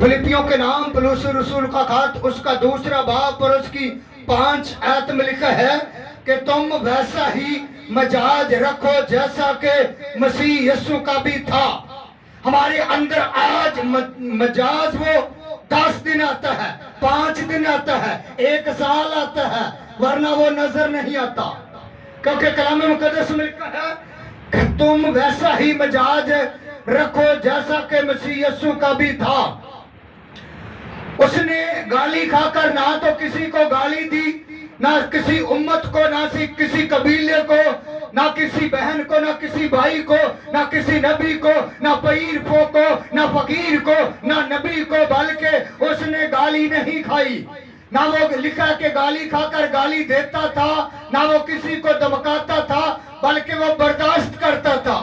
फिलिपियों के नाम पौलुस रसूल का खत उसका 2 बाब और उसकी 5 आयत में लिखा है कि तुम वैसा ही मजाज रखो जैसा कि मसीह यीशु का भी था। हमारे अंदर आज मजाज वो 10 दिन आता है, 5 दिन आता है, 1 साल आता है, वरना वो नजर नहीं आता। क्योंकि कलाम मुकद्दस में लिखा है कि तुम वैसा ही मजाज रखो जैसा कि मसीह यीशु का भी था। उसने गाली खाकर ना तो किसी को गाली दी, ना किसी उम्मत को, ना किसी कबीले को, ना किसी बहन को, ना किसी भाई को, ना किसी नबी को, ना पीर को, ना फकीर को, ना नबी को, बल्कि उसने गाली नहीं खाई। ना वो लिखा के गाली खाकर गाली देता था, ना वो किसी को धमकाता था, बल्कि वो बर्दाश्त करता था।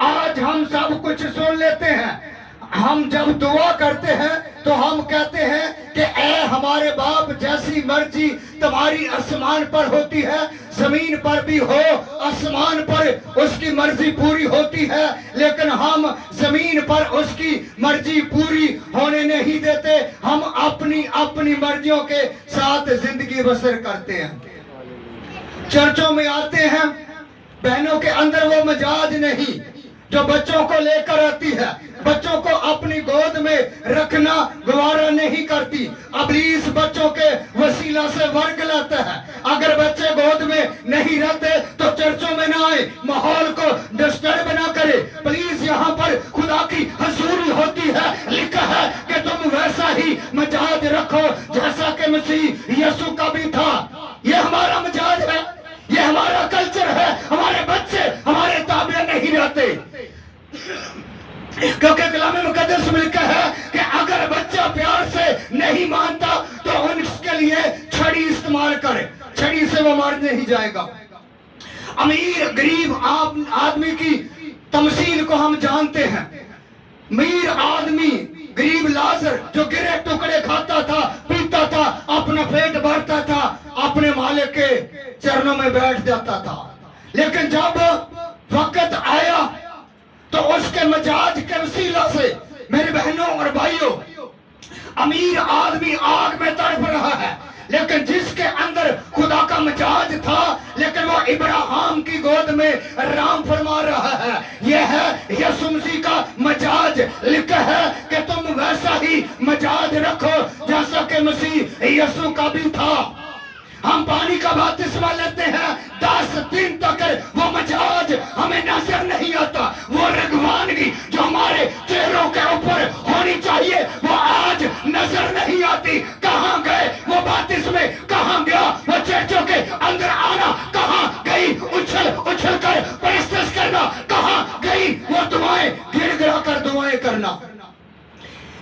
आज हम सब कुछ सुन लेते हैं। हम जब दुआ करते हैं तो हम कहते हैं कि ऐ हमारे बाप, जैसी मर्जी तुम्हारी आसमान पर होती है, जमीन पर भी हो, आसमान पर उसकी मर्जी पूरी होती है, लेकिन हम जमीन पर उसकी मर्जी पूरी होने नहीं देते। हम अपनी अपनी मर्जियों के साथ जिंदगी बसर करते हैं। चर्चों में आते हैं, बहनों के अंदर वो मजाज नहीं जो बच्चों को लेकर आती है। बच्चों को अपनी गोद में रखना गवारा नहीं करती। इब्लीस बच्चों के वसीला से वर्ग लाता है। अगर बच्चे गोद में नहीं रहते तो चर्चों में ना आए, माहौल को डिस्टर्ब ना करे। प्लीज यहाँ पर खुदा की हजूरी होती है। लिखा है कि तुम वैसा ही मजाज रखो जैसा कि मसीह यीशु का भी था। ये हमारा मजाज है, ये हमारा कल्चर है। हमारे बच्चे हमारे ताबे नहीं रहते, क्योंकि कलाम मुकद्दस में लिखा है कि अगर बच्चा प्यार से नहीं मानता तो उसके लिए छड़ी इस्तेमाल करे, छड़ी से वो मार नहीं जाएगा। अमीर गरीब आदमी की तमसील को हम जानते हैं। अमीर आदमी गरीब लाजर जो गिरे टुकड़े खाता था, पीता था, अपना पेट भरता था, अपने मालिक के चरणों में बैठ जाता था। लेकिन जब वक्त आया तो उसके मजाज के वसीला से, मेरे बहनों और भाइयों, अमीर आदमी आग में तड़प रहा है, लेकिन जिसके अंदर खुदा का मजाज था, लेकिन वो इब्राहिम की गोद में राम फरमा रहा है। यह है यीशु मसीह का मजाज। लिखा है कि तुम वैसा ही मजाज रखो जैसा कि मसीह यीशु का भी था। हम पानी का बपतिस्मा लेते हैं, 10 दिन तक वो मजाज हमें नजर नहीं आता। वो रगवानगी जो हमारे चेहरों के ऊपर होनी चाहिए वो आज नजर नहीं आती। कहाँ गए वो बपतिस्मे, कहाँ गया वो चर्चों के अंदर आना, कहाँ गई उछल उछल कर परस्तिश करना, कहाँ गई वो दुआएं गिड़गिड़ा कर दुआएं करना।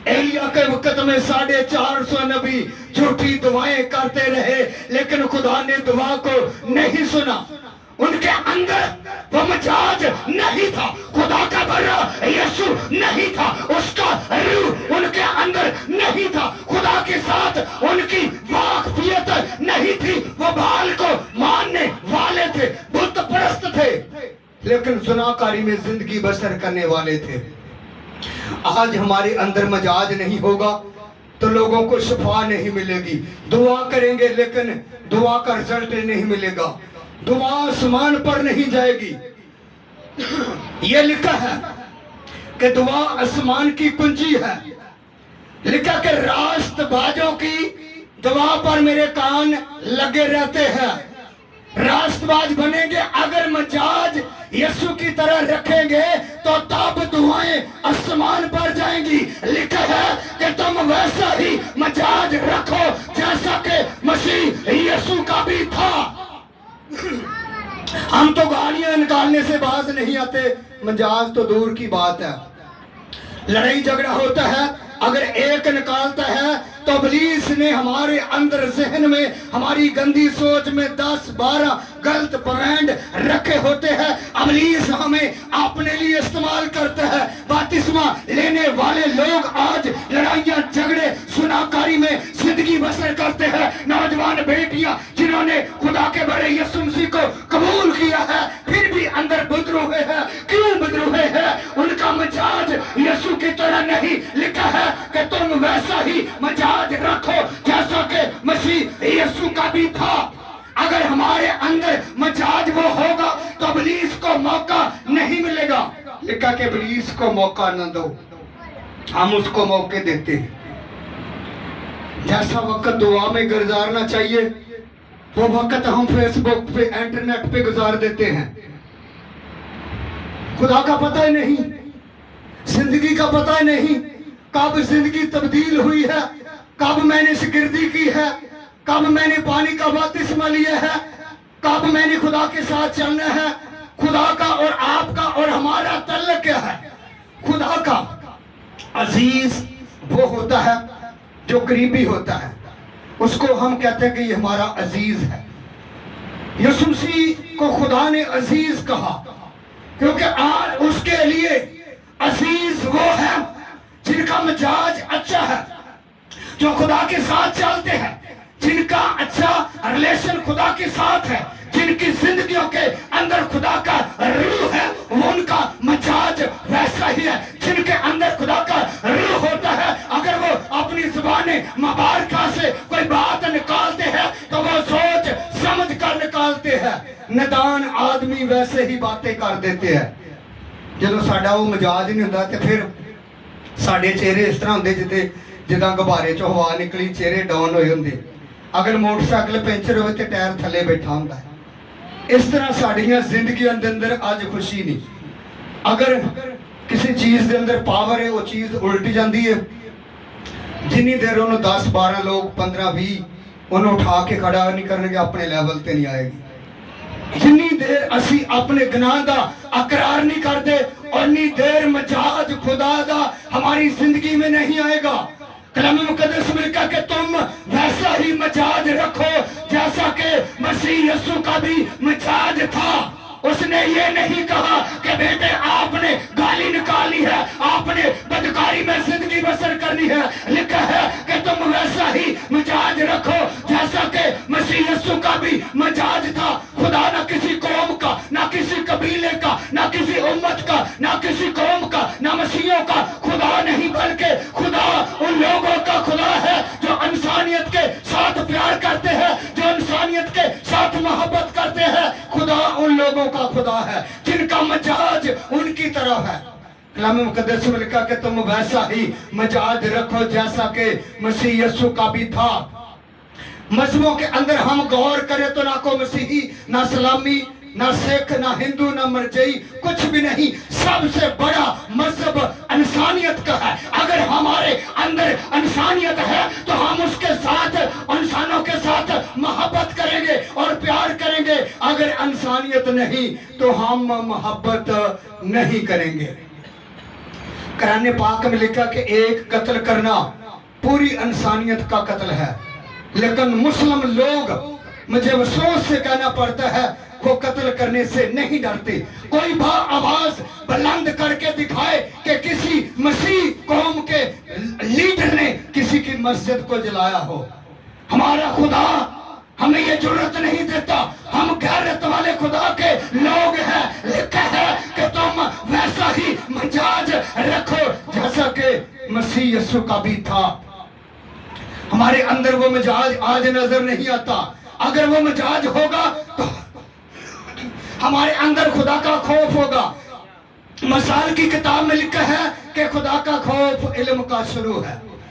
एलिया के वक्त में 450 नबी झूठी दुआएं करते रहे, लेकिन खुदा ने दुआ को नहीं सुना। उनके अंदर वो मजाज नहीं था, खुदा का बर्रा यीशु नहीं था, उसका रूह उनके अंदर नहीं था, खुदा के साथ उनकी वाकफियत नहीं थी। वो बाल को मानने वाले थे, बुत परस्त थे, लेकिन जुनाकारी में जिंदगी बसर करने वाले थे। आज हमारे अंदर मजाज नहीं होगा तो लोगों को शिफा नहीं मिलेगी। दुआ करेंगे लेकिन दुआ का रिजल्ट नहीं मिलेगा, दुआ आसमान पर नहीं जाएगी। यह लिखा है कि दुआ आसमान की कुंजी है। लिखा कि रास्तबाजों की दुआ पर मेरे कान लगे रहते हैं। रास्तबाज बनेंगे अगर मजाज यीशु की तरह रखेंगे तो तब दुआएं आसमान पर जाएंगी। लिखा है कि तुम वैसा ही मजाज रखो जैसा कि मसीह यीशु का भी था। हम तो गालियां निकालने से बाज नहीं आते, मजाज तो दूर की बात है। लड़ाई झगड़ा होता है, अगर एक निकालता है तो इब्लीस ने हमारे अंदर जहन में, हमारी गंदी सोच में 10-12 गलत पॉइंट रखे होते हैं। इब्लीस हमें अपने लिए इस्तेमाल करता है। बपतिस्मा लेने वाले लोग आज लड़ाइयां झगड़े सुनाकारी में जिंदगी बसर करते हैं। नौजवान बेटियां जिन्होंने खुदा के बड़े यीशु मसीह को कबूल किया है फिर भी अंदर बदरुए हैं। क्यों बदरुए हैं? उनका मिजाज यीशु की तरह नहीं। लिखा है کہ تم ویسا ہی مزاج رکھو جیسا کہ مسیح یسوع کا بھی تھا۔ اگر ہمارے اندر مزاج وہ ہوگا تو ابلیس کو موقع نہیں ملے گا۔ لکھا کہ ابلیس کو موقع نہ دو، ہم اس کو موقع دیتے ہیں۔ جیسا وقت دعا میں گزارنا چاہیے وہ وقت ہم فیس بک پہ انٹرنیٹ پہ گزار دیتے ہیں۔ خدا کا پتہ ہی نہیں، زندگی کا پتہ ہی نہیں، کب زندگی تبدیل ہوئی ہے، کب میں نے شاگردی کی ہے، کب میں نے پانی کا بپتسمہ لیا ہے، کب میں نے خدا کے ساتھ چلنا ہے۔ خدا کا اور آپ کا اور ہمارا تعلق کیا ہے؟ خدا کا عزیز وہ ہوتا ہے جو قریبی ہوتا ہے، اس کو ہم کہتے ہیں کہ یہ ہمارا عزیز ہے۔ یسوع مسیح کو خدا نے عزیز کہا کیونکہ آج اس کے لیے عزیز وہ ہے جن کا مزاج اچھا ہے، جو خدا کے ساتھ چلتے ہیں، جن کا اچھا ریلیشن خدا کے ساتھ ہے، جن کی زندگیوں کے اندر خدا کا روح ہے، وہ ان کا مزاج ویسا ہی ہے۔ جن کے اندر خدا کا روح ہوتا ہے، اگر وہ اپنی زبان مبارکہ سے کوئی بات نکالتے ہیں تو وہ سوچ سمجھ کر نکالتے ہیں۔ ندان آدمی ویسے ہی باتیں کر دیتے ہیں۔ جدو ساڈا وہ مزاج نہیں ہوتا تو پھر ساڈے چہرے اس طرح ہوندے جداں غبارے چوں ہوا نکلی، چہرے ڈاؤن ہوئے ہوندے۔ اگر موٹر سائیکل پینچر ہوئے تو ٹائر تھلے بیٹھا ہوندا ہے۔ اس طرح ساڈیاں زندگیاں دے اندر آج خوشی نہیں۔ اگر کسی چیز دے اندر پاور ہے، وہ چیز الٹی جاندی ہے، جنی دیر انہوں 10 12 لوگ 15 20 انہوں اٹھا کے کھڑا نہیں کرنے گے، اپنے لیول تے نہیں آئے گی۔ جنی دیر اسی اپنے گناہ دا اقرار نہیں کرتے، انی دیر مزاج خدا دا ہماری زندگی میں نہیں آئے گا۔ کلام مقدس میں کہا کہ تم ویسا ہی مزاج رکھو جیسا کہ مسیح یسوع کا بھی مزاج تھا۔ اس نے یہ نہیں کہا کہ بیٹے آپ نے گالی نکالی ہے، آپ نے بدکاری میں زندگی بسر کرنی ہے۔ لکھا ہے کہ تم ویسا ہی مزاج رکھو جیسا کہ مسیح یسوع کا بھی مزاج تھا۔ خدا نہ کسی قوم کا، نہ کسی قبیلے کا، نہ کسی امت کا، نہ کسی قوم کا، نہ مسیحوں کا خدا نہیں، بلکہ خدا ان لوگوں کا خدا ہے جو انسانیت کے ساتھ پیار کرتے ہیں، جو انسانیت کے ساتھ محبت کرتے ہیں۔ خدا ان لوگوں کا خدا ہے جن کا مزاج ان کی طرح ہے۔ کلام مقدس میں لکھا کہ تم ویسا ہی مزاج رکھو جیسا کہ مسیح یسوع کا بھی تھا۔ مذہبوں کے اندر ہم غور کریں تو نہ کوئی مسیحی، نہ اسلامی، نہ سکھ، نہ ہندو، نہ مرجئی، کچھ بھی نہیں۔ سب سے بڑا مذہب انسانیت کا ہے۔ اگر ہمارے اندر انسانیت ہے تو ہم اس کے ساتھ، انسانوں کے ساتھ محبت کریں گے اور پیار کریں گے۔ اگر انسانیت نہیں تو ہم محبت نہیں کریں گے۔ قرآن پاک میں لکھا کہ ایک قتل کرنا پوری انسانیت کا قتل ہے، لیکن مسلم لوگ، مجھے افسوس سے کہنا پڑتا ہے، وہ قتل کرنے سے نہیں ڈرتے۔ کوئی آواز بلند کر کے دکھائے کہ کسی مسیح قوم کے لیڈر نے کسی کی مسجد کو جلایا ہو، ہمارا خدا ہمیں یہ جرات نہیں دیتا۔ ہم غیرت والے خدا کے لوگ ہیں۔ لکھا ہے کہ تم ویسا ہی مزاج رکھو جیسا کہ مسیح یسوع کا بھی تھا۔ ہمارے اندر وہ مزاج آج نظر نہیں آتا۔ اگر وہ مزاج ہوگا تو ہمارے اندر خدا کا خوف ہوگا۔ مثال کی کتاب میں لکھا ہے کہ خدا کا خوف علم کا شروع ہے۔